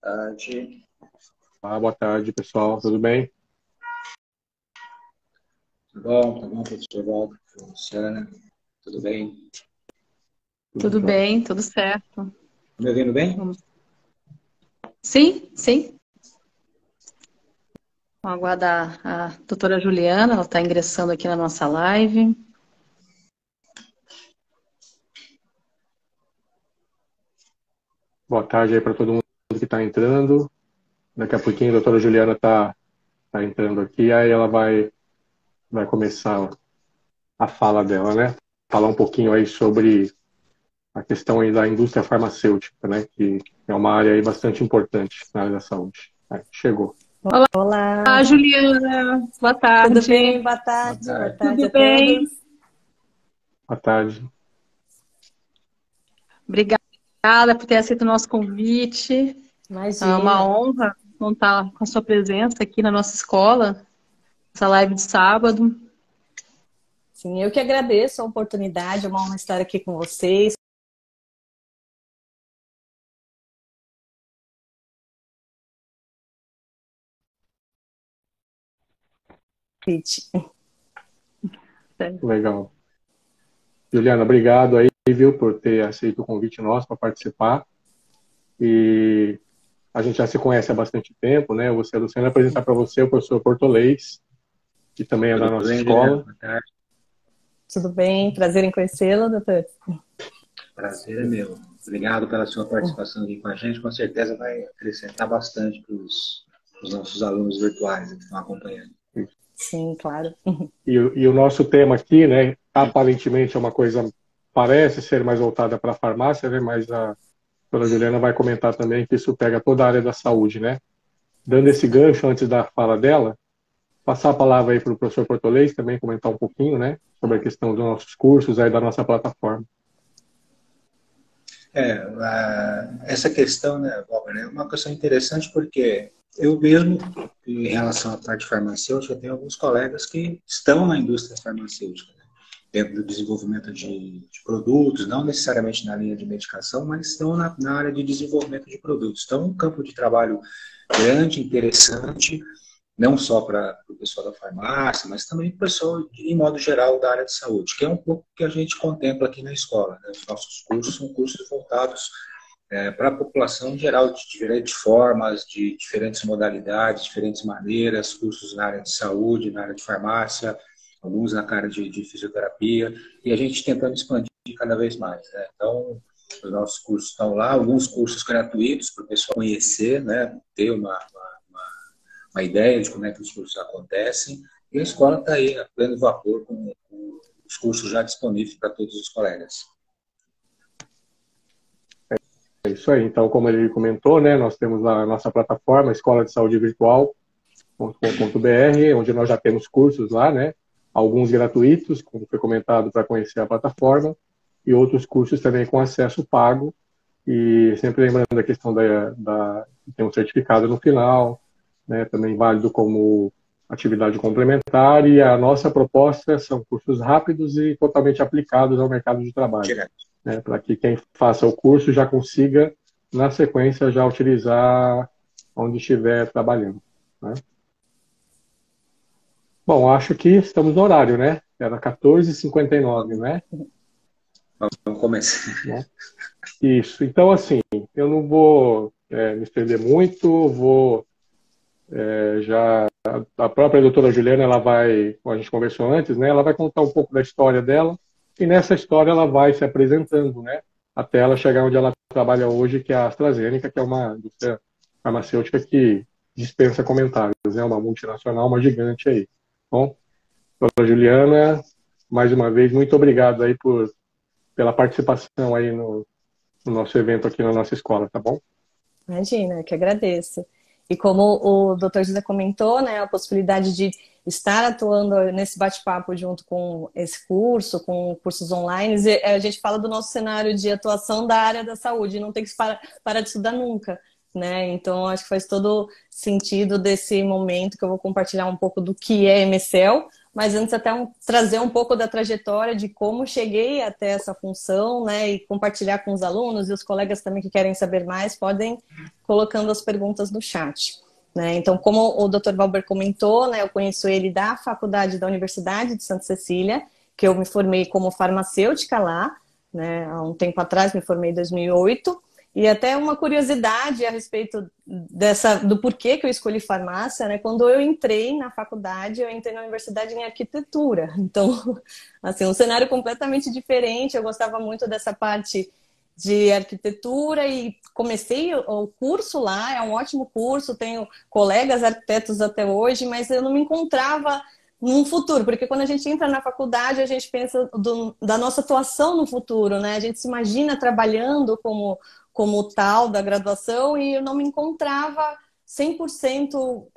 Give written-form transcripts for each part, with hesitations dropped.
Tarde. Boa tarde, pessoal. Tudo bem? Tá bom, professor Walter, professora Luciana, tudo bem? Tudo Tudo jóia. bem, tudo certo. Me ouvindo bem? Sim, sim. Vamos aguardar a doutora Juliana, ela está ingressando aqui na nossa live. Boa tarde aí para todo mundo que está entrando. Daqui a pouquinho a doutora Juliana está entrando aqui, aí ela vai começar a fala dela, né? Falar um pouquinho aí sobre a questão aí da indústria farmacêutica, né? Que é uma área aí bastante importante na área da saúde. Aí, chegou. Olá, Olá, Juliana. Boa tudo tarde. bem? Boa Boa tarde, boa tarde. tarde Tudo a bem? todos. Boa tarde. Obrigada por ter aceito o nosso convite. É uma Imagina. honra contar com a sua presença aqui na nossa escola, essa live de sábado. Sim, eu que agradeço a oportunidade, é uma honra estar aqui com vocês. Legal. Juliana, obrigado aí, viu, por ter aceito o convite nosso para participar. E a gente já se conhece há bastante tempo, né? Você, Luciana, apresentar para você o professor Portolês, que também é da Tudo nossa bem, Juliana? escola. Boa tarde. Tudo bem? Prazer em conhecê-lo, doutor. Prazer é meu. Obrigado pela sua participação aqui com a gente. Com certeza vai acrescentar bastante para os nossos alunos virtuais que estão acompanhando. Sim, claro. E o nosso tema aqui, né, aparentemente é uma coisa, parece ser mais voltada para a farmácia, né, mas a doutora Juliana vai comentar também que isso pega toda a área da saúde, né? Dando esse gancho antes da fala dela, passar a palavra aí para o professor Portolês também comentar um pouquinho, né, sobre a questão dos nossos cursos aí da nossa plataforma. Essa questão, né, Valber, é uma questão interessante porque eu mesmo, em relação à parte farmacêutica, tenho alguns colegas que estão na indústria farmacêutica, né, dentro do desenvolvimento de produtos, não necessariamente na linha de medicação, mas estão na área de desenvolvimento de produtos. Então, um campo de trabalho grande, interessante, não só para o pessoal da farmácia, mas também para o pessoal, em modo geral, da área de saúde, que é um pouco que a gente contempla aqui na escola, né? Os nossos cursos são cursos voltados para a população em geral, de diferentes formas, de diferentes modalidades, diferentes maneiras, cursos na área de saúde, na área de farmácia, alguns na área de fisioterapia, e a gente tentando expandir cada vez mais, né? Então, os nossos cursos estão lá, alguns cursos gratuitos para o pessoal conhecer, né? Ter uma ideia de como é que os cursos acontecem, e a escola está aí a pleno vapor com os cursos já disponíveis para todos os colegas. É isso aí. Então, como ele comentou, né, nós temos a nossa plataforma, escola de saúde virtual.com.br, onde nós já temos cursos lá, né, alguns gratuitos, como foi comentado, para conhecer a plataforma, e outros cursos também com acesso pago, e sempre lembrando a questão de ter um certificado no final, né, também válido como atividade complementar, e a nossa proposta são cursos rápidos e totalmente aplicados ao mercado de trabalho, né, para que quem faça o curso já consiga, na sequência, já utilizar onde estiver trabalhando, né? Bom, acho que estamos no horário, né? Era 14h59, né? Vamos começar. Né? Isso. Então, assim, eu não vou me estender muito, vou já a própria doutora Juliana, ela vai, como a gente conversou antes, né? Ela vai contar um pouco da história dela e nessa história ela vai se apresentando, né? Até ela chegar onde ela trabalha hoje, que é a AstraZeneca, que é uma indústria farmacêutica que dispensa comentários, é uma multinacional, uma gigante aí. Bom, doutora Juliana, mais uma vez, muito obrigado aí pela participação aí no nosso evento aqui na nossa escola, tá bom? Imagina, eu que agradeço. E como o doutor José comentou, né, a possibilidade de estar atuando nesse bate-papo junto com esse curso, com cursos online, a gente fala do nosso cenário de atuação da área da saúde, não tem que parar de estudar nunca, né? Então, acho que faz todo sentido desse momento que eu vou compartilhar um pouco do que é MSL, mas antes até trazer um pouco da trajetória de como cheguei até essa função, né, e compartilhar com os alunos e os colegas também que querem saber mais, podem colocando as perguntas no chat. Né? Então, como o Dr. Valber comentou, né, eu conheço ele da faculdade da Universidade de Santa Cecília, que eu me formei como farmacêutica lá, né, há um tempo atrás, me formei em 2008, e até uma curiosidade a respeito do porquê que eu escolhi farmácia, né? Quando eu entrei na faculdade, eu entrei na universidade em arquitetura. Então, assim, um cenário completamente diferente. Eu gostava muito dessa parte de arquitetura e comecei o curso lá, é um ótimo curso, tenho colegas arquitetos até hoje, mas eu não me encontrava num futuro, porque quando a gente entra na faculdade, a gente pensa da nossa atuação no futuro, né? A gente se imagina trabalhando como tal da graduação e eu não me encontrava 100%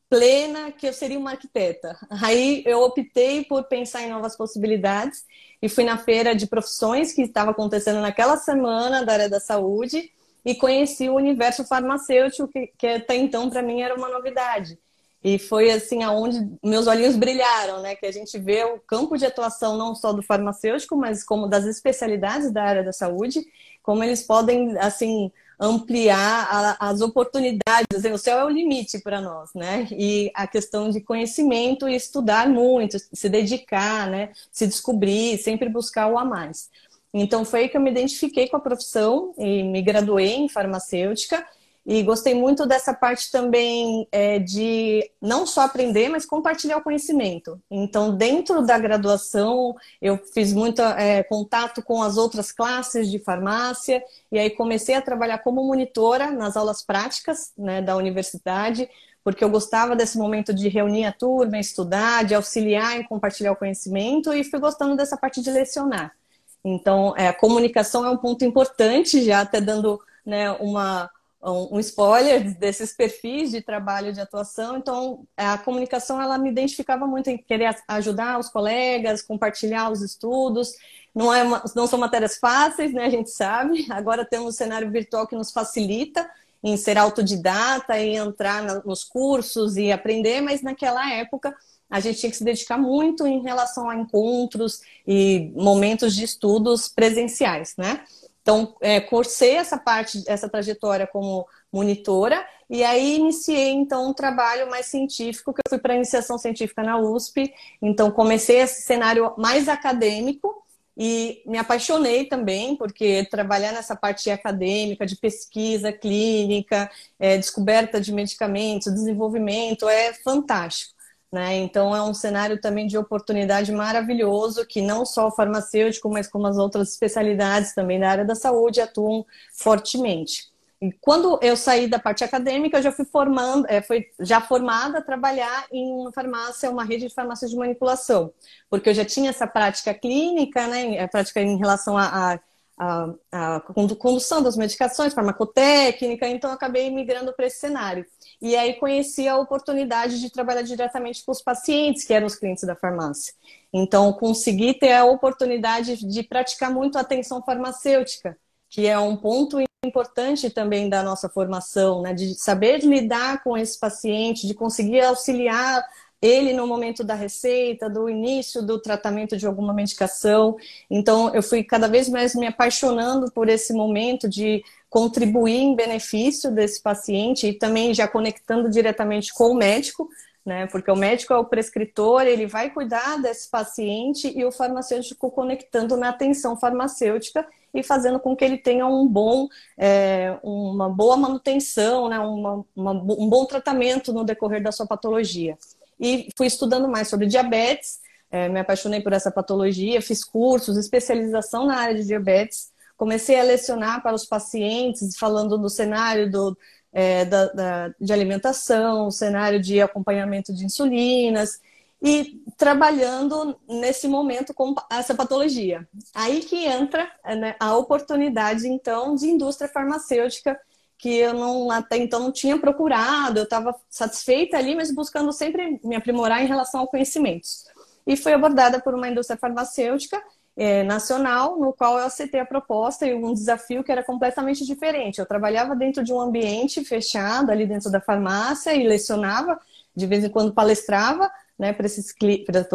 plena que eu seria uma arquiteta. Aí eu optei por pensar em novas possibilidades e fui na feira de profissões que estava acontecendo naquela semana da área da saúde e conheci o universo farmacêutico que até então para mim era uma novidade. E foi assim aonde meus olhinhos brilharam, né? Que a gente vê o campo de atuação não só do farmacêutico, mas como das especialidades da área da saúde, como eles podem assim ampliar as oportunidades. O céu é o limite para nós, né? E a questão de conhecimento e estudar muito, se dedicar, né? Se descobrir, sempre buscar o a mais. Então foi aí que eu me identifiquei com a profissão e me graduei em farmacêutica. E gostei muito dessa parte também de não só aprender, mas compartilhar o conhecimento. Então, dentro da graduação, eu fiz muito contato com as outras classes de farmácia, e aí comecei a trabalhar como monitora nas aulas práticas, né, da universidade, porque eu gostava desse momento de reunir a turma, estudar, de auxiliar em compartilhar o conhecimento, e fui gostando dessa parte de lecionar. Então, a comunicação é um ponto importante, já até dando, né, um spoiler desses perfis de trabalho de atuação. Então, a comunicação, ela me identificava muito em querer ajudar os colegas, compartilhar os estudos. Não são matérias fáceis, né? A gente sabe. Agora temos um cenário virtual que nos facilita em ser autodidata, em entrar nos cursos e aprender, mas naquela época a gente tinha que se dedicar muito em relação a encontros e momentos de estudos presenciais, né? Então, cursei essa trajetória como monitora e aí iniciei, então, um trabalho mais científico, que eu fui para a iniciação científica na USP. Então, comecei esse cenário mais acadêmico e me apaixonei também, porque trabalhar nessa parte acadêmica, de pesquisa clínica, descoberta de medicamentos, desenvolvimento, é fantástico. Né? Então, é um cenário também de oportunidade maravilhoso, que não só o farmacêutico, mas como as outras especialidades também da área da saúde atuam fortemente. E quando eu saí da parte acadêmica, eu já fui já formada a trabalhar em uma farmácia, uma rede de farmácias de manipulação, porque eu já tinha essa prática clínica, né, a prática em relação a condução das medicações, farmacotécnica, então eu acabei migrando para esse cenário. E aí conheci a oportunidade de trabalhar diretamente com os pacientes, que eram os clientes da farmácia. Então, consegui ter a oportunidade de praticar muito a atenção farmacêutica, que é um ponto importante também da nossa formação, né? De saber lidar com esse paciente, de conseguir auxiliar ele no momento da receita, do início do tratamento de alguma medicação. Então, eu fui cada vez mais me apaixonando por esse momento de contribuir em benefício desse paciente e também já conectando diretamente com o médico, né? Porque o médico é o prescritor, ele vai cuidar desse paciente e o farmacêutico conectando na atenção farmacêutica e fazendo com que ele tenha uma boa manutenção, né? Um bom tratamento no decorrer da sua patologia. E fui estudando mais sobre diabetes, me apaixonei por essa patologia, fiz cursos, especialização na área de diabetes, comecei a lecionar para os pacientes, falando do cenário de alimentação, cenário de acompanhamento de insulinas, e trabalhando nesse momento com essa patologia. Aí que entra, né, a oportunidade, então, de indústria farmacêutica, que eu até então não tinha procurado, eu estava satisfeita ali, mas buscando sempre me aprimorar em relação ao conhecimentos. E fui abordada por uma indústria farmacêutica nacional, no qual eu aceitei a proposta e um desafio que era completamente diferente. Eu trabalhava dentro de um ambiente fechado, ali dentro da farmácia, e lecionava de vez em quando palestrava, né, para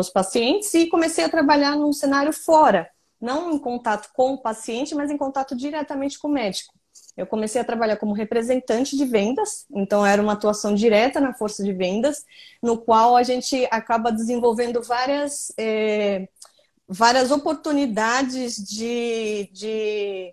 os pacientes, e comecei a trabalhar num cenário fora, não em contato com o paciente, mas em contato diretamente com o médico. Eu comecei a trabalhar como representante de vendas, então era uma atuação direta na força de vendas, no qual a gente acaba desenvolvendo várias oportunidades de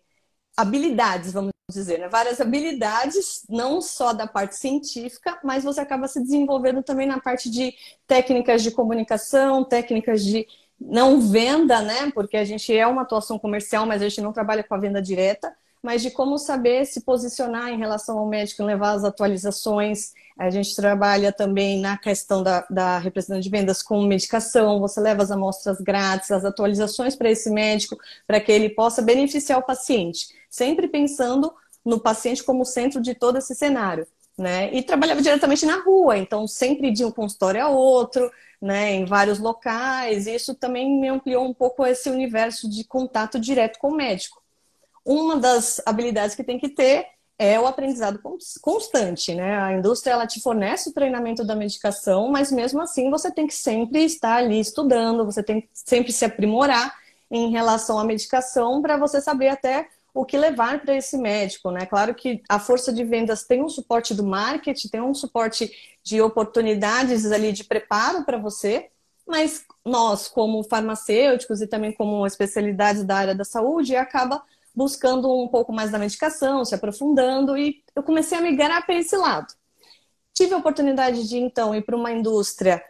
habilidades, vamos dizer, né? Várias habilidades, não só da parte científica, mas você acaba se desenvolvendo também na parte de técnicas de comunicação, técnicas de não venda, né? Porque a gente é uma atuação comercial, mas a gente não trabalha com a venda direta, mas de como saber se posicionar em relação ao médico, levar as atualizações. A gente trabalha também na questão da representação de vendas com medicação, você leva as amostras grátis, as atualizações para esse médico, para que ele possa beneficiar o paciente, sempre pensando no paciente como centro de todo esse cenário, né? E trabalhava diretamente na rua, então sempre de um consultório a outro, né, em vários locais, e isso também me ampliou um pouco esse universo de contato direto com o médico. Uma das habilidades que tem que ter é o aprendizado constante, né? A indústria, ela te fornece o treinamento da medicação, mas mesmo assim você tem que sempre estar ali estudando, você tem que sempre se aprimorar em relação à medicação para você saber até o que levar para esse médico, né? Claro que a força de vendas tem um suporte do marketing, tem um suporte de oportunidades ali de preparo para você, mas nós, como farmacêuticos e também como especialidades da área da saúde, acaba buscando um pouco mais da medicação, se aprofundando, e eu comecei a migrar para esse lado. Tive a oportunidade de, então, ir para uma indústria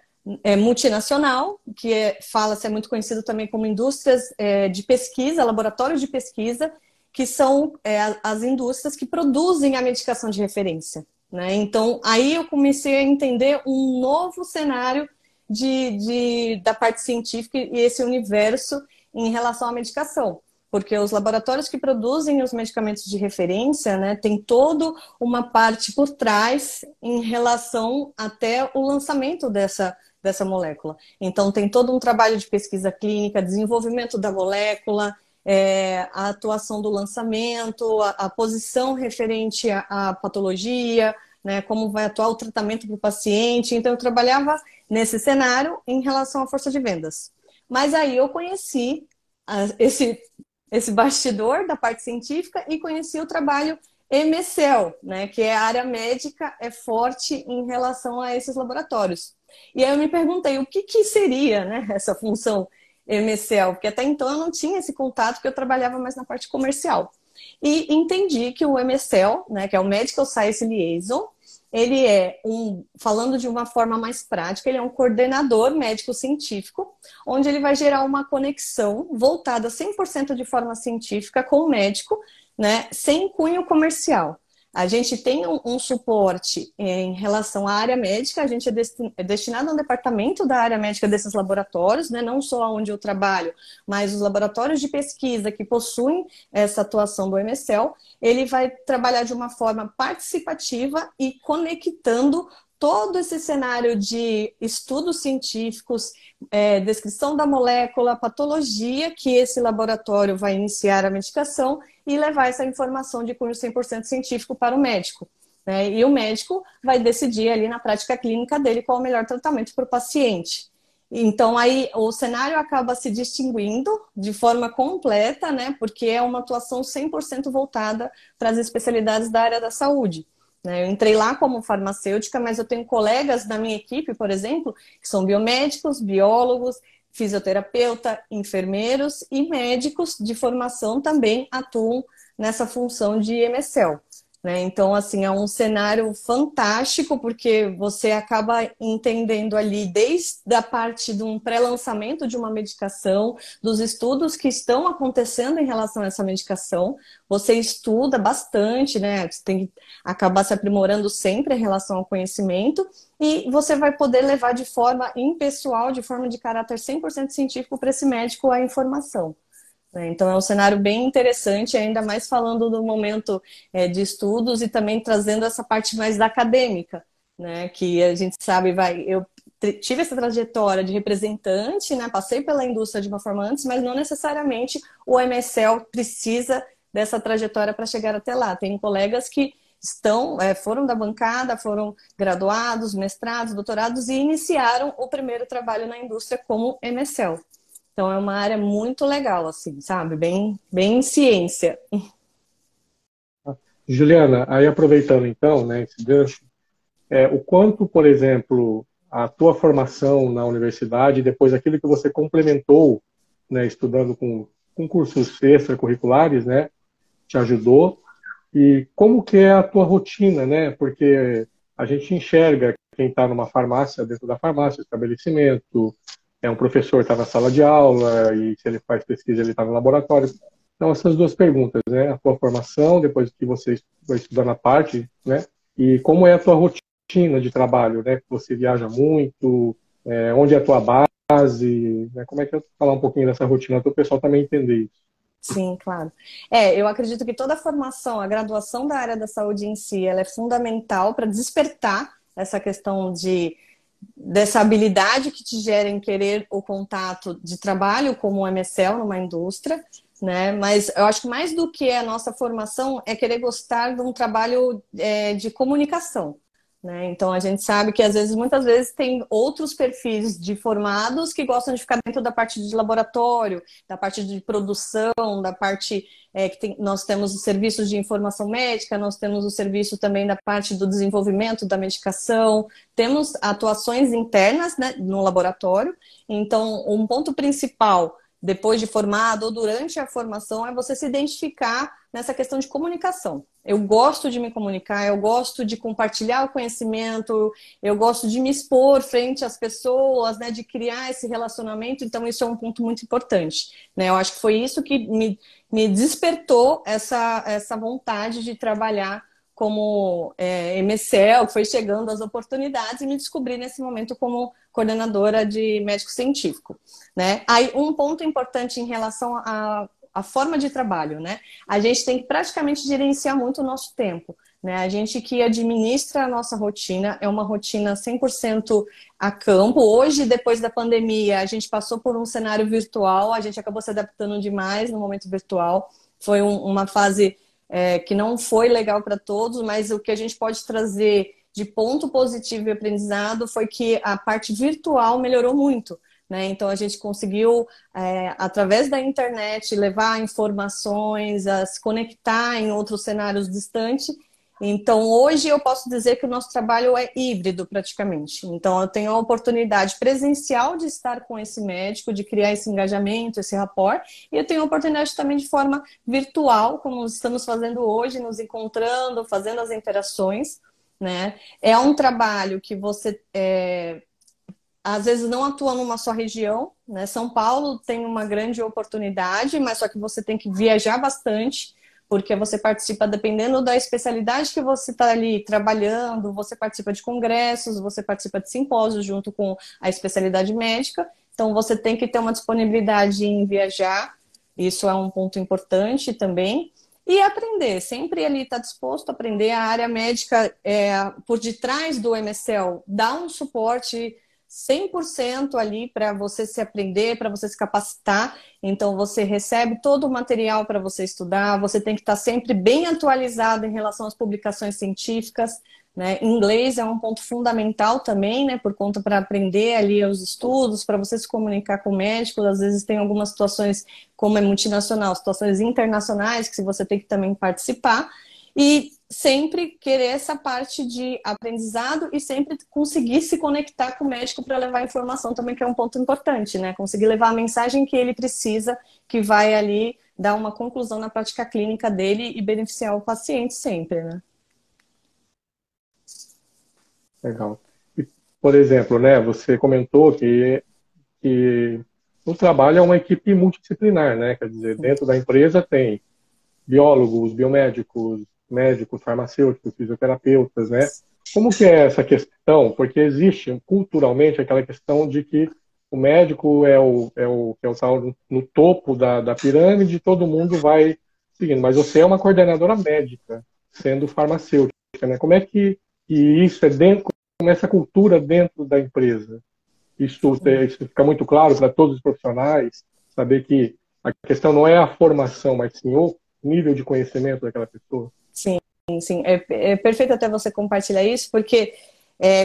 multinacional, que fala-se, é muito conhecido também como indústrias de pesquisa, laboratórios de pesquisa, que são as indústrias que produzem a medicação de referência, né? Então, aí eu comecei a entender um novo cenário da parte científica e esse universo em relação à medicação. Porque os laboratórios que produzem os medicamentos de referência, né, tem toda uma parte por trás em relação até o lançamento dessa molécula. Então, tem todo um trabalho de pesquisa clínica, desenvolvimento da molécula, a atuação do lançamento, a posição referente à patologia, né, como vai atuar o tratamento para o paciente. Então, eu trabalhava nesse cenário em relação à força de vendas. Mas aí eu conheci esse bastidor da parte científica e conheci o trabalho MSL, né, que é a área médica, é forte em relação a esses laboratórios. E aí eu me perguntei o que seria, né, essa função MSL, porque até então eu não tinha esse contato, porque eu trabalhava mais na parte comercial. E entendi que o MSL, né, que é o Medical Science Liaison, ele falando de uma forma mais prática, ele é um coordenador médico-científico, onde ele vai gerar uma conexão voltada 100% de forma científica com o médico, né, sem cunho comercial. A gente tem um suporte em relação à área médica, a gente é destinado a um departamento da área médica desses laboratórios, né, não só onde eu trabalho, mas os laboratórios de pesquisa que possuem essa atuação do MSL, ele vai trabalhar de uma forma participativa e conectando todo esse cenário de estudos científicos, descrição da molécula, patologia que esse laboratório vai iniciar a medicação e levar essa informação de cunho 100% científico para o médico, né? E o médico vai decidir ali na prática clínica dele qual é o melhor tratamento para o paciente. Então, aí o cenário acaba se distinguindo de forma completa, né? Porque é uma atuação 100% voltada para as especialidades da área da saúde. Eu entrei lá como farmacêutica, mas eu tenho colegas da minha equipe, por exemplo, que são biomédicos, biólogos, fisioterapeuta, enfermeiros e médicos de formação também atuam nessa função de MSL. Então, assim, é um cenário fantástico, porque você acaba entendendo ali desde a parte de um pré-lançamento de uma medicação, dos estudos que estão acontecendo em relação a essa medicação. Você estuda bastante, né? Você tem que acabar se aprimorando sempre em relação ao conhecimento, e você vai poder levar de forma impessoal, de forma de caráter 100% científico para esse médico a informação. Então, é um cenário bem interessante, ainda mais falando do momento de estudos e também trazendo essa parte mais da acadêmica, né? Que a gente sabe, eu tive essa trajetória de representante, né? Passei pela indústria de uma forma antes, mas não necessariamente o MSL precisa dessa trajetória para chegar até lá. Tem colegas que foram da bancada, foram graduados, mestrados, doutorados e iniciaram o primeiro trabalho na indústria como MSL. Então é uma área muito legal, assim, sabe? Bem ciência. Juliana, aí aproveitando então, né, esse gancho, o quanto, por exemplo, a tua formação na universidade, depois aquilo que você complementou, né, estudando com cursos extracurriculares, né, te ajudou, e como que é a tua rotina, né, porque a gente enxerga quem está numa farmácia, dentro da farmácia, estabelecimento, um professor está na sala de aula, e se ele faz pesquisa, ele está no laboratório. Então, essas duas perguntas, né, a tua formação, depois que você vai estudar na parte, né, e como é a tua rotina de trabalho, né? Você viaja muito, onde é a tua base, né? Como é que eu falar um pouquinho dessa rotina para o pessoal também entender isso? Sim, claro. Eu acredito que toda a formação, a graduação da área da saúde em si, ela é fundamental para despertar essa questão dessa habilidade que te gera em querer o contato de trabalho como um MSL numa indústria, né? Mas eu acho que mais do que a nossa formação é querer gostar de um trabalho de comunicação. Né? Então a gente sabe que muitas vezes tem outros perfis de formados que gostam de ficar dentro da parte de laboratório, da parte de produção, da parte nós temos os serviços de informação médica, nós temos o serviço também da parte do desenvolvimento da medicação, temos atuações internas, né, no laboratório. Então um ponto principal depois de formado ou durante a formação é você se identificar nessa questão de comunicação. Eu gosto de me comunicar, eu gosto de compartilhar o conhecimento, eu gosto de me expor frente às pessoas, né, de criar esse relacionamento, então isso é um ponto muito importante. Né? Eu acho que foi isso que me despertou essa vontade de trabalhar como MSL, foi chegando as oportunidades e me descobri nesse momento como coordenadora de médico científico. Né? Aí um ponto importante em relação a forma de trabalho, né? A gente tem que praticamente gerenciar muito o nosso tempo, né? A gente que administra a nossa rotina, é uma rotina 100% a campo. Hoje, depois da pandemia, a gente passou por um cenário virtual, a gente acabou se adaptando demais no momento virtual. Foi uma fase que não foi legal para todos, mas o que a gente pode trazer de ponto positivo e aprendizado foi que a parte virtual melhorou muito. Né? Então a gente conseguiu, através da internet, levar informações, a se conectar em outros cenários distantes. Então hoje eu posso dizer que o nosso trabalho é híbrido praticamente. Então eu tenho a oportunidade presencial de estar com esse médico, de criar esse engajamento, esse rapport, e eu tenho a oportunidade também de forma virtual, como estamos fazendo hoje, nos encontrando, fazendo as interações. Né? É um trabalho que você às vezes não atua numa só região, né? São Paulo tem uma grande oportunidade, mas só que você tem que viajar bastante, porque você participa, dependendo da especialidade que você está ali trabalhando, você participa de congressos, você participa de simpósios junto com a especialidade médica, então você tem que ter uma disponibilidade em viajar, isso é um ponto importante também. E aprender, sempre ali está disposto a aprender. A área médica, por detrás do MSL, dá um suporte 100% ali para você se aprender, para você se capacitar. Então, você recebe todo o material para você estudar, você tem que estar sempre bem atualizado em relação às publicações científicas. Né? Inglês é um ponto fundamental também, né? Por conta para aprender ali os estudos, para você se comunicar com médicos. Às vezes tem algumas situações, como é multinacional, situações internacionais que você tem que também participar. E sempre querer essa parte de aprendizado e sempre conseguir se conectar com o médico para levar informação também, que é um ponto importante, né? Conseguir levar a mensagem que ele precisa, que vai ali dar uma conclusão na prática clínica dele e beneficiar o paciente sempre, né? Legal. E, por exemplo, né, você comentou que o trabalho é uma equipe multidisciplinar, né? Quer dizer, dentro da empresa tem biólogos, biomédicos, médicos, farmacêuticos, fisioterapeutas, né? Como que é essa questão? Porque existe culturalmente aquela questão de que o médico que está no topo da pirâmide, todo mundo vai seguindo. Mas você é uma coordenadora médica, sendo farmacêutica, né? Como é que isso é dentro, como é essa cultura dentro da empresa? Isso fica muito claro para todos os profissionais, saber que a questão não é a formação, mas sim o nível de conhecimento daquela pessoa? Sim, sim. É perfeito até você compartilhar isso, porque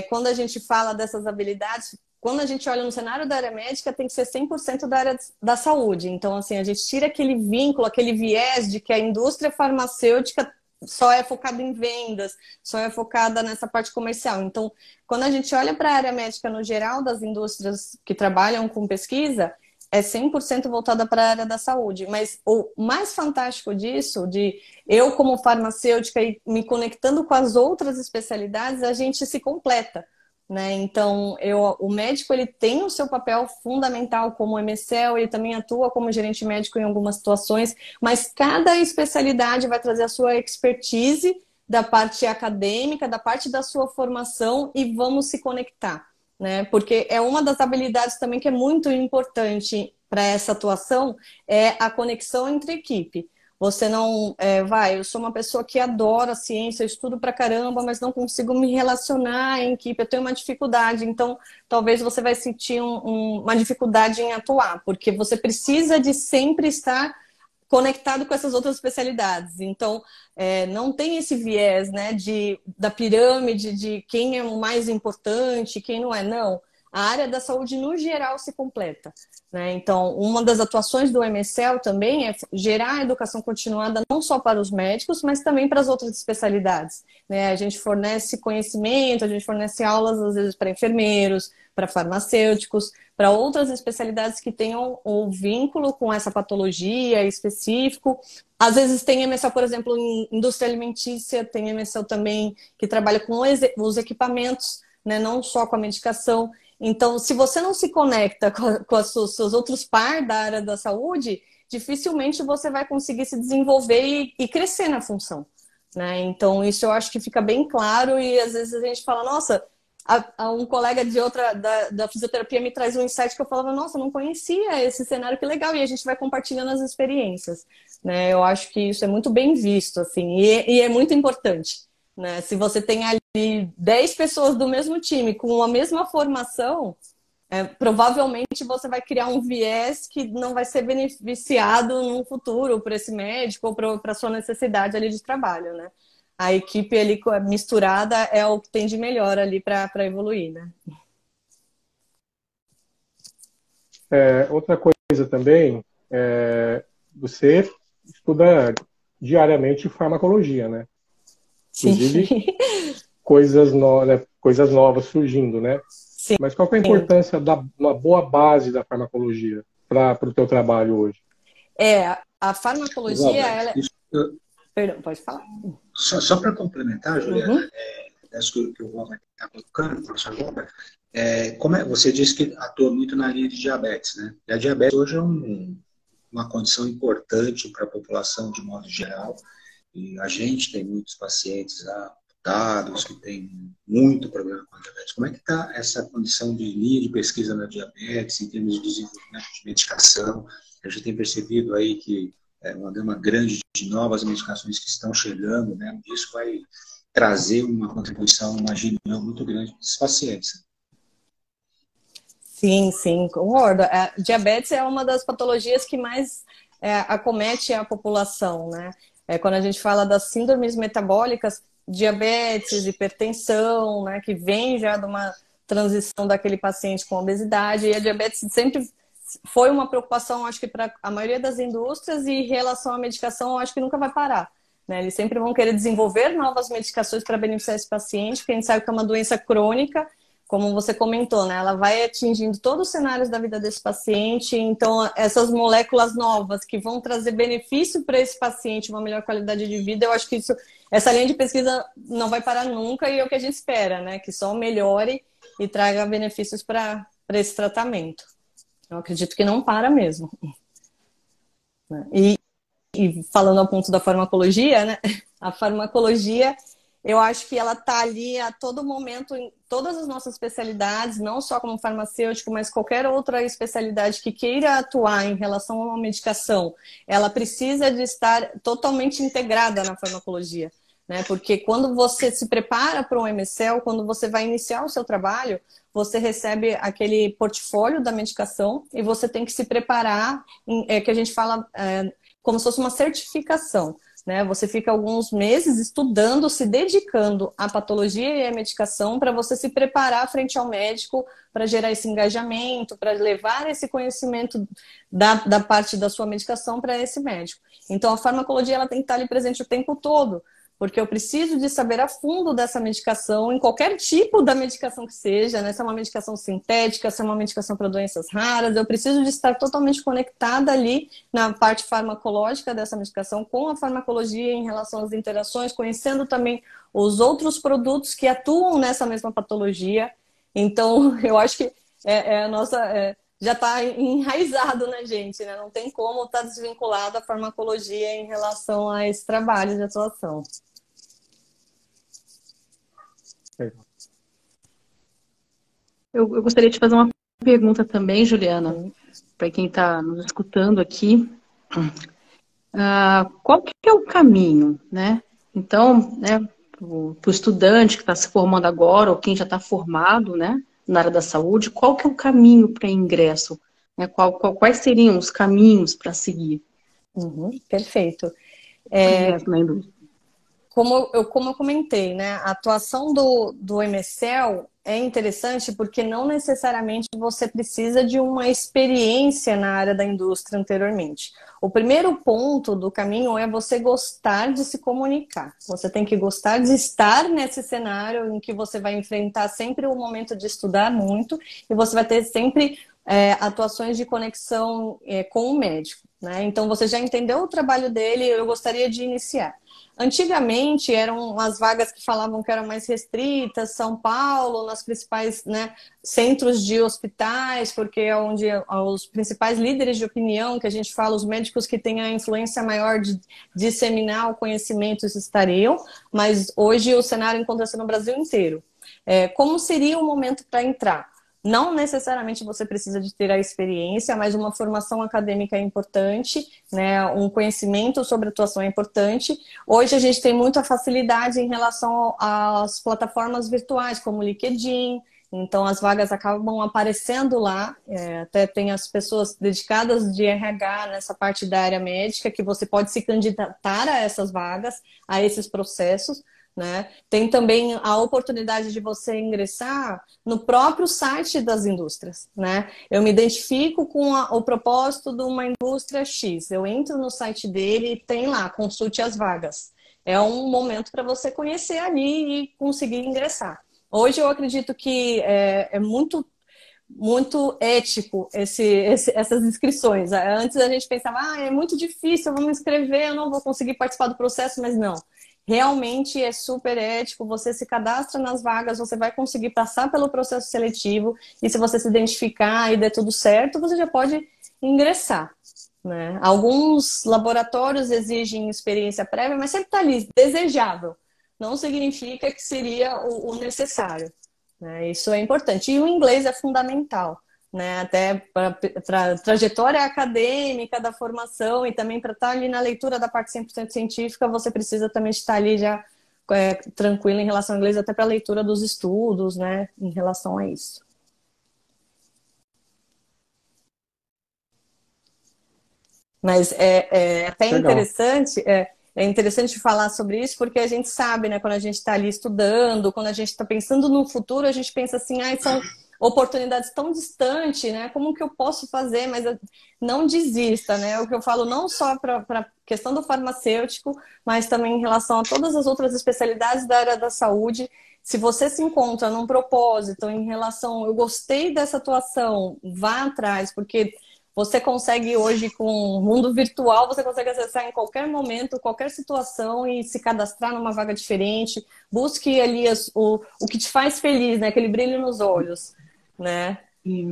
quando a gente fala dessas habilidades, quando a gente olha no cenário da área médica, tem que ser 100% da área da saúde. Então, assim, a gente tira aquele vínculo, aquele viés de que a indústria farmacêutica só é focada em vendas, só é focada nessa parte comercial. Então, quando a gente olha para a área médica no geral das indústrias que trabalham com pesquisa, é 100% voltada para a área da saúde. Mas o mais fantástico disso, de eu como farmacêutica e me conectando com as outras especialidades, a gente se completa, né? Então, o médico ele tem o seu papel fundamental como MSL, ele também atua como gerente médico em algumas situações, mas cada especialidade vai trazer a sua expertise da parte acadêmica, da parte da sua formação e vamos se conectar, né? Porque é uma das habilidades também que é muito importante para essa atuação, é a conexão entre equipe. Você não eu sou uma pessoa que adora ciência, eu estudo pra caramba, mas não consigo me relacionar em equipe, eu tenho uma dificuldade, então talvez você vai sentir uma dificuldade em atuar, porque você precisa de sempre estar conectado com essas outras especialidades. Então, não tem esse viés, né, da pirâmide de quem é o mais importante, quem não é. Não. A área da saúde, no geral, se completa, né? Então, uma das atuações do MSL também é gerar a educação continuada não só para os médicos, mas também para as outras especialidades, né? A gente fornece conhecimento, a gente fornece aulas, às vezes, para enfermeiros, para farmacêuticos, para outras especialidades que tenham o vínculo com essa patologia específico. Às vezes tem MSL, por exemplo, em indústria alimentícia, tem MSL também que trabalha com os equipamentos, né? Não só com a medicação. Então, se você não se conecta com os seus outros par da área da saúde, dificilmente você vai conseguir se desenvolver e crescer na função, né? Então, isso eu acho que fica bem claro e às vezes a gente fala, nossa, um colega de outra da fisioterapia me traz um insight que eu falava, nossa, não conhecia esse cenário, que legal, e a gente vai compartilhando as experiências, né? Eu acho que isso é muito bem visto, assim, e é muito importante, né? Se você tem ali 10 pessoas do mesmo time com a mesma formação, provavelmente você vai criar um viés que não vai ser beneficiado no futuro para esse médico ou para a sua necessidade ali de trabalho, né? A equipe ali misturada é o que tem de melhor ali para evoluir, né? Outra coisa também, você estuda diariamente farmacologia, né? Inclusive, Sim. coisas novas surgindo, né? Sim. Mas qual que é a importância da uma boa base da farmacologia para o teu trabalho hoje? A farmacologia, ela... Perdão, pode falar. Só para complementar, Juliana, acho que o Walter está colocando, professor Walter, você disse que atua muito na linha de diabetes, né? E a diabetes hoje é uma condição importante para a população de modo geral, e a gente tem muitos pacientes amputados que têm muito problema com a diabetes. Como é que está essa condição de linha de pesquisa na diabetes, em termos de desenvolvimento de medicação? A gente tem percebido aí que uma gama grande de novas medicações que estão chegando, né? Isso vai trazer uma contribuição, imagino eu, muito grande para os pacientes. Sim, concordo. A diabetes é uma das patologias que mais acomete a população, né? Quando a gente fala das síndromes metabólicas, diabetes, hipertensão, né? Que vem já de uma transição daquele paciente com obesidade, e a diabetes sempre foi uma preocupação, acho que para a maioria das indústrias, e em relação à medicação, acho que nunca vai parar, né? Eles sempre vão querer desenvolver novas medicações para beneficiar esse paciente, porque a gente sabe que é uma doença crônica, como você comentou, né? Ela vai atingindo todos os cenários da vida desse paciente, então essas moléculas novas que vão trazer benefício para esse paciente, uma melhor qualidade de vida, eu acho que essa linha de pesquisa não vai parar nunca, e é o que a gente espera, né? Que só melhore e traga benefícios para esse tratamento. Eu acredito que não para mesmo. E falando ao ponto da farmacologia, né? A farmacologia, eu acho que ela está ali a todo momento em todas as nossas especialidades, não só como farmacêutico, mas qualquer outra especialidade que queira atuar em relação a uma medicação, ela precisa de estar totalmente integrada na farmacologia, né? Porque quando você se prepara para um MSL, quando você vai iniciar o seu trabalho, você recebe aquele portfólio da medicação e você tem que se preparar, que a gente fala como se fosse uma certificação, né? Você fica alguns meses estudando, se dedicando à patologia e à medicação para você se preparar frente ao médico para gerar esse engajamento, para levar esse conhecimento da parte da sua medicação para esse médico. Então, a farmacologia ela tem que estar ali presente o tempo todo, porque eu preciso de saber a fundo dessa medicação, em qualquer tipo da medicação que seja, né? Se é uma medicação sintética, se é uma medicação para doenças raras, eu preciso de estar totalmente conectada ali na parte farmacológica dessa medicação, com a farmacologia em relação às interações, conhecendo também os outros produtos que atuam nessa mesma patologia. Então, eu acho que a nossa... já está enraizado na gente, né? Não tem como estar desvinculado a farmacologia em relação a esse trabalho de atuação. Eu gostaria de fazer uma pergunta também, Juliana, para quem está nos escutando aqui. Qual que é o caminho, né? Então, né, para o estudante que está se formando agora, ou quem já está formado, né, na área da saúde, qual que é o caminho para ingresso? Né? Quais seriam os caminhos para seguir? Perfeito. Ingresso na indústria. Como eu comentei, né, a atuação do MSL é interessante porque não necessariamente você precisa de uma experiência na área da indústria anteriormente. O primeiro ponto do caminho é você gostar de se comunicar. Você tem que gostar de estar nesse cenário em que você vai enfrentar sempre o momento de estudar muito e você vai ter sempre atuações de conexão com o médico, né? Então você já entendeu o trabalho dele, eu gostaria de iniciar. Antigamente eram as vagas que falavam que eram mais restritas, São Paulo, nas principais, né, centros de hospitais, porque é onde os principais líderes de opinião, que a gente fala, os médicos que têm a influência maior de disseminar o conhecimento estariam, mas hoje o cenário encontra-se no Brasil inteiro. Como seria o momento para entrar? Não necessariamente você precisa de ter a experiência, mas uma formação acadêmica é importante, né? Um conhecimento sobre atuação é importante. Hoje a gente tem muita facilidade em relação às plataformas virtuais, como o LinkedIn, então as vagas acabam aparecendo lá, até tem as pessoas dedicadas de RH nessa parte da área médica, que você pode se candidatar a essas vagas, a esses processos. Né? Tem também a oportunidade de você ingressar no próprio site das indústrias, né? Eu me identifico com o propósito de uma indústria X, eu entro no site dele e tem lá, consulte as vagas. É um momento para você conhecer ali e conseguir ingressar. Hoje eu acredito que é muito ético essas inscrições. Antes a gente pensava, é muito difícil, eu vou me inscrever, eu não vou conseguir participar do processo, mas não. Realmente é super ético, você se cadastra nas vagas, você vai conseguir passar pelo processo seletivo e se você se identificar e der tudo certo, você já pode ingressar, né? Alguns laboratórios exigem experiência prévia, mas sempre está ali, desejável. Não significa que seria o necessário, né? Isso é importante. E o inglês é fundamental, né? Até para a trajetória acadêmica da formação e também para estar ali na leitura da parte 100% científica, você precisa também estar ali já tranquilo em relação ao inglês, até para a leitura dos estudos, né? Em relação a isso. Mas é até interessante... É interessante falar sobre isso porque a gente sabe, né, quando a gente está ali estudando, quando a gente está pensando no futuro, a gente pensa assim, são oportunidades tão distantes, né? Como que eu posso fazer? Mas não desista, né? O que eu falo não só para a questão do farmacêutico, mas também em relação a todas as outras especialidades da área da saúde. Se você se encontra num propósito em relação, eu gostei dessa atuação, vá atrás, porque você consegue hoje, com o mundo virtual, você consegue acessar em qualquer momento, qualquer situação e se cadastrar numa vaga diferente. Busque ali o que te faz feliz, né? Aquele brilho nos olhos, né? E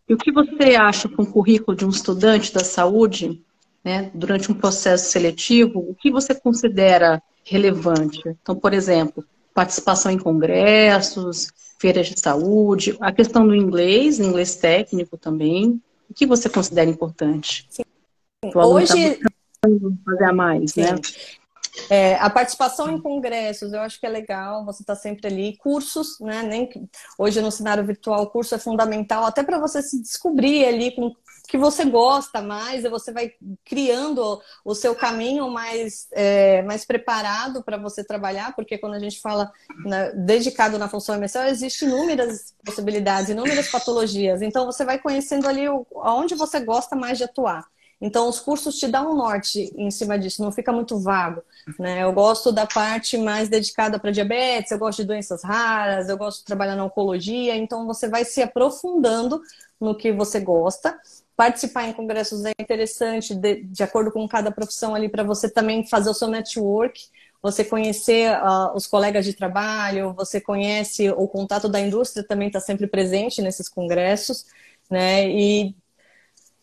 o que você acha para um currículo de um estudante da saúde, né, durante um processo seletivo, o que você considera relevante? Então, por exemplo, participação em congressos, feiras de saúde, a questão do inglês técnico também. O que você considera importante? Sim. O aluno está buscando fazer a mais, sim, né? A participação em congressos, eu acho que é legal, você está sempre ali. Cursos, né? Hoje no cenário virtual, o curso é fundamental, até para você se descobrir ali com o que você gosta mais, e você vai criando o seu caminho mais preparado para você trabalhar, porque quando a gente fala dedicado na função MSL, existem inúmeras possibilidades, inúmeras patologias. Então, você vai conhecendo ali aonde você gosta mais de atuar. Então, os cursos te dão um norte em cima disso, não fica muito vago, né? Eu gosto da parte mais dedicada para diabetes, eu gosto de doenças raras, eu gosto de trabalhar na oncologia, então você vai se aprofundando no que você gosta. Participar em congressos é interessante, de acordo com cada profissão ali, para você também fazer o seu network, você conhecer os colegas de trabalho, você conhece o contato da indústria, também está sempre presente nesses congressos, né?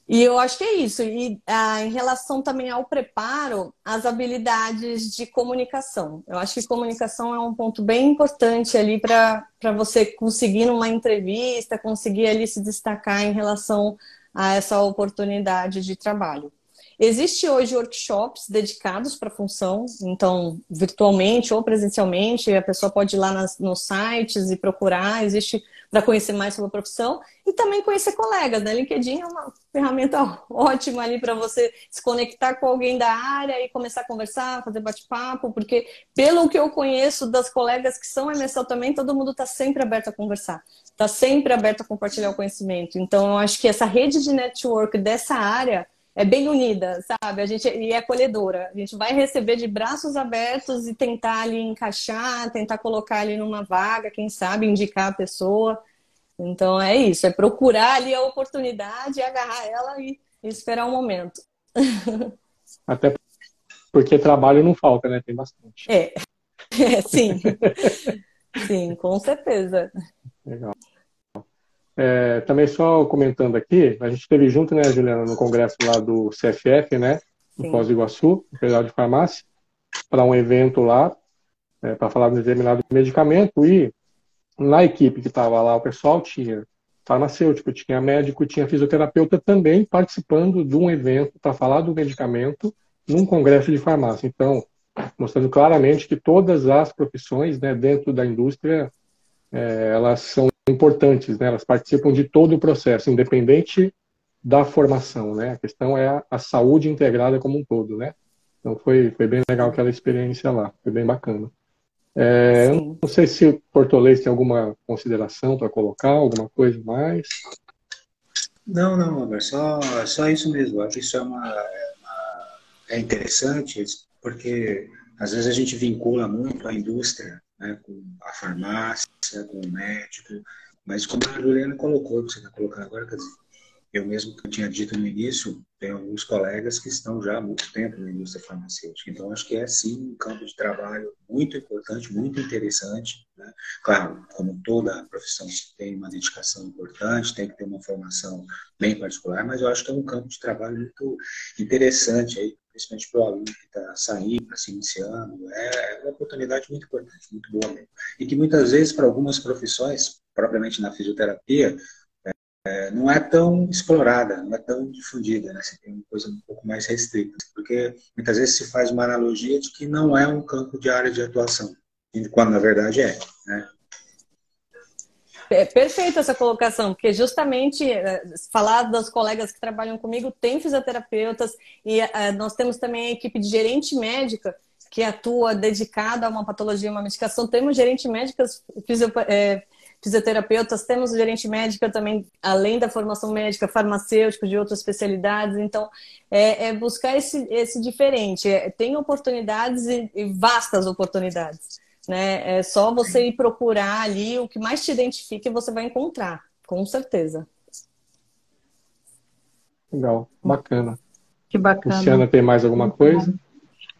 E eu acho que é isso. E em relação também ao preparo, as habilidades de comunicação. Eu acho que comunicação é um ponto bem importante ali para você conseguir numa entrevista, conseguir ali se destacar em relação a essa oportunidade de trabalho. Existe hoje workshops dedicados para a função, então virtualmente ou presencialmente, a pessoa pode ir lá nos sites e procurar, existe para conhecer mais sobre a profissão e também conhecer colegas, né? LinkedIn é uma ferramenta ótima ali para você se conectar com alguém da área e começar a conversar, fazer bate-papo, porque pelo que eu conheço das colegas que são MSL também, todo mundo está sempre aberto a conversar, está sempre aberto a compartilhar o conhecimento. Então eu acho que essa rede de network dessa área é bem unida, sabe? E é acolhedora. A gente vai receber de braços abertos e tentar ali encaixar, tentar colocar ali numa vaga, quem sabe indicar a pessoa. Então é isso, é procurar ali a oportunidade, agarrar ela e esperar um momento. Até porque trabalho não falta, né? Tem bastante. Sim. Sim, com certeza. Legal. Também só comentando aqui, a gente esteve junto, né, Juliana, no congresso lá do CFF, né, em Foz do Iguaçu, no Federal de Farmácia, para um evento lá, para falar de determinado medicamento, e na equipe que estava lá, o pessoal tinha farmacêutico, tinha médico, tinha fisioterapeuta também participando de um evento para falar do medicamento num congresso de farmácia. Então, mostrando claramente que todas as profissões, né, dentro da indústria, elas são importantes, né? Elas participam de todo o processo, independente da formação, né? A questão é a saúde integrada como um todo, né? Então foi bem legal aquela experiência lá, foi bem bacana. Eu não sei se o Portolês tem alguma consideração para colocar, alguma coisa mais. Não, Albert, só isso mesmo. Acho que isso é interessante, porque às vezes a gente vincula muito a indústria, né, com a farmácia, com o médico, mas como a Juliana colocou, que você está colocando agora, quer dizer, eu mesmo que eu tinha dito no início, tenho alguns colegas que estão já há muito tempo na indústria farmacêutica, então acho que é sim um campo de trabalho muito importante, muito interessante, né? Claro, como toda profissão tem uma dedicação importante, tem que ter uma formação bem particular, mas eu acho que é um campo de trabalho muito interessante aí, principalmente para o aluno que está saindo, para se iniciando, é uma oportunidade muito importante, muito boa mesmo. E que muitas vezes, para algumas profissões, propriamente na fisioterapia, não é tão explorada, não é tão difundida, né? Você tem uma coisa um pouco mais restrita, porque muitas vezes se faz uma analogia de que não é um campo de área de atuação, quando na verdade é, né? É perfeita essa colocação, porque justamente falar das colegas que trabalham comigo, tem fisioterapeutas e nós temos também a equipe de gerente médica que atua dedicada a uma patologia, uma medicação. Temos gerente médicas, fisioterapeutas, temos gerente médica também, além da formação médica, farmacêutico, de outras especialidades. Então, buscar esse diferente. Tem oportunidades e vastas oportunidades, né? É só você ir procurar ali o que mais te identifica e você vai encontrar, com certeza. Legal, bacana. Que bacana. Luciana, tem mais alguma coisa?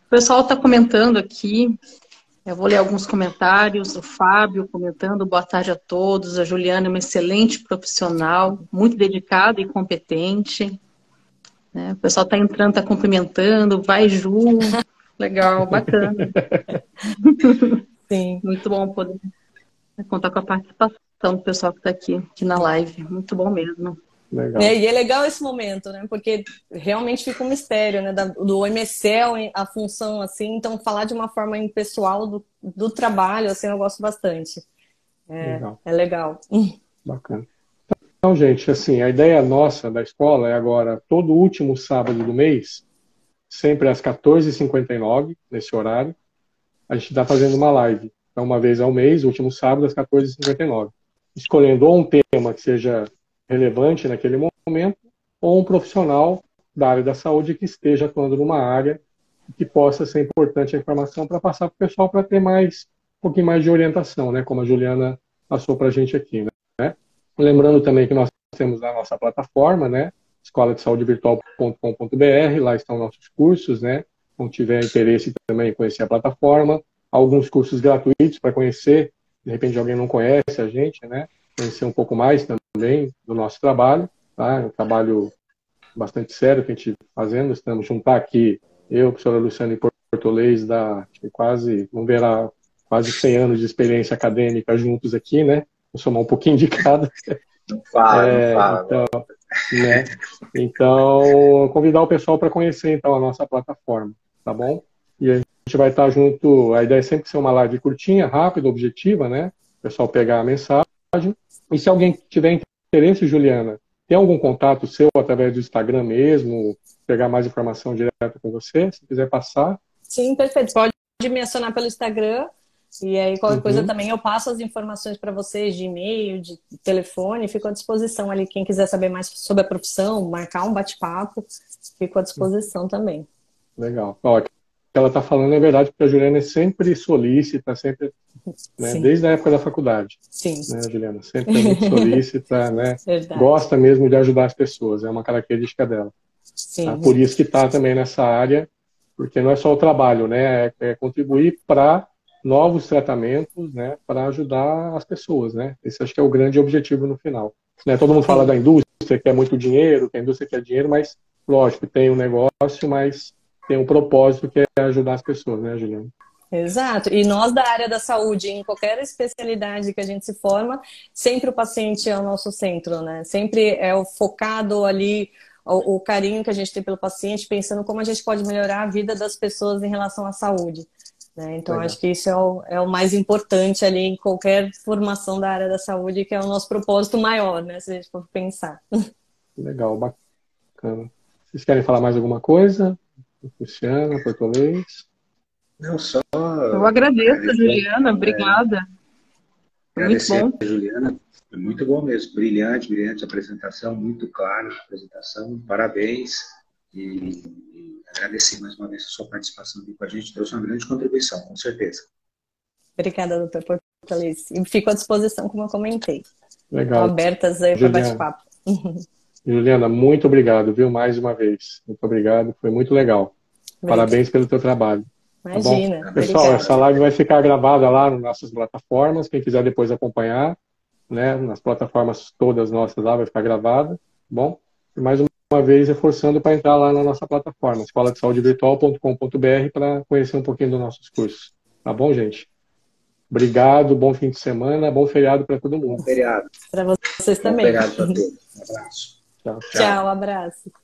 O pessoal está comentando aqui. Eu vou ler alguns comentários. O Fábio comentando, boa tarde a todos. A Juliana é uma excelente profissional, muito dedicada e competente. Né? O pessoal está entrando, está cumprimentando. Vai, Ju. Legal, bacana. Sim. Muito bom poder contar com a participação do pessoal que está aqui na live. Muito bom mesmo. Legal. E é legal esse momento, né? Porque realmente fica um mistério, né? Do MSL, a função, assim. Então, falar de uma forma impessoal do trabalho, assim, eu gosto bastante. Legal. É legal. Bacana. Então, gente, assim, a ideia nossa da escola é agora, todo último sábado do mês, sempre às 14h59, nesse horário, a gente está fazendo uma live. Então, uma vez ao mês, último sábado, às 14h59. Escolhendo ou um tema que seja relevante naquele momento, ou um profissional da área da saúde que esteja atuando numa área que possa ser importante a informação para passar para o pessoal para ter um pouquinho mais de orientação, né? Como a Juliana passou para a gente aqui, né? Lembrando também que nós temos a nossa plataforma, né? escola-de-saúde-virtual.com.br, lá estão nossos cursos, né? Quem tiver interesse também em conhecer a plataforma, alguns cursos gratuitos para conhecer, de repente alguém não conhece a gente, né? Conhecer um pouco mais também do nosso trabalho, tá? É um trabalho bastante sério que a gente fazendo, estamos juntar aqui eu, a professora Luciane Portolez, vamos ver, quase 100 anos de experiência acadêmica juntos aqui, né? Vou somar um pouquinho de cada. Não fala. Então, né? Então, convidar o pessoal para conhecer então a nossa plataforma, tá bom? E a gente vai estar junto, a ideia é sempre ser uma live curtinha, rápida, objetiva, né? O pessoal pegar a mensagem. E se alguém tiver interesse, Juliana, tem algum contato seu através do Instagram mesmo, pegar mais informação direto com você, se quiser passar? Sim, perfeito. Pode me acionar pelo Instagram. E aí, qualquer coisa também, eu passo as informações para vocês de e-mail, de telefone, fico à disposição ali. Quem quiser saber mais sobre a profissão, marcar um bate-papo, fico à disposição também. Legal. Ó, o que ela está falando é verdade, porque a Juliana é sempre solícita, sempre, né, desde a época da faculdade. Sim. Né, Juliana? Sempre é muito solícita, né? Verdade. Gosta mesmo de ajudar as pessoas, é uma característica dela. Sim. Tá? Por isso que está também nessa área, porque não é só o trabalho, né? É contribuir para novos tratamentos, né, para ajudar as pessoas, né? Esse acho que é o grande objetivo no final. Né? Todo mundo fala da indústria, que é muito dinheiro, que a indústria quer dinheiro, mas, lógico, tem um negócio, mas tem um propósito que é ajudar as pessoas, né, Juliana? Exato. E nós da área da saúde, em qualquer especialidade que a gente se forma, sempre o paciente é o nosso centro, né? Sempre é o focado ali, o carinho que a gente tem pelo paciente, pensando como a gente pode melhorar a vida das pessoas em relação à saúde. Né? Então, acho que isso é o mais importante ali em qualquer formação da área da saúde, que é o nosso propósito maior, né? Se a gente for pensar. Legal, bacana. Vocês querem falar mais alguma coisa? Luciana, Portolez? Não, só... Eu agradeço, Juliana. Obrigada. Agradecer Muito bom. a Juliana. Foi muito bom mesmo. Brilhante apresentação, muito clara a apresentação. Parabéns. E agradecer mais uma vez a sua participação aqui com a gente. Trouxe uma grande contribuição, com certeza. Obrigada, doutor Portolez. E fico à disposição, como eu comentei. Legal. Estão abertas aí para bate-papo. Juliana, muito obrigado, viu? Mais uma vez. Muito obrigado, foi muito legal. Parabéns pelo teu trabalho. Imagina. Tá bom? Pessoal, essa live vai ficar gravada lá nas nossas plataformas. Quem quiser depois acompanhar, né? Nas plataformas todas nossas lá vai ficar gravada. Tá bom? E mais uma vez reforçando para entrar lá na nossa plataforma, escola-de-saúde-virtual.com.br, para conhecer um pouquinho dos nossos cursos. Tá bom, gente? Obrigado, bom fim de semana, bom feriado para todo mundo. Bom feriado. Para vocês também. Bom feriado para todos. Um abraço. Tchau, abraço.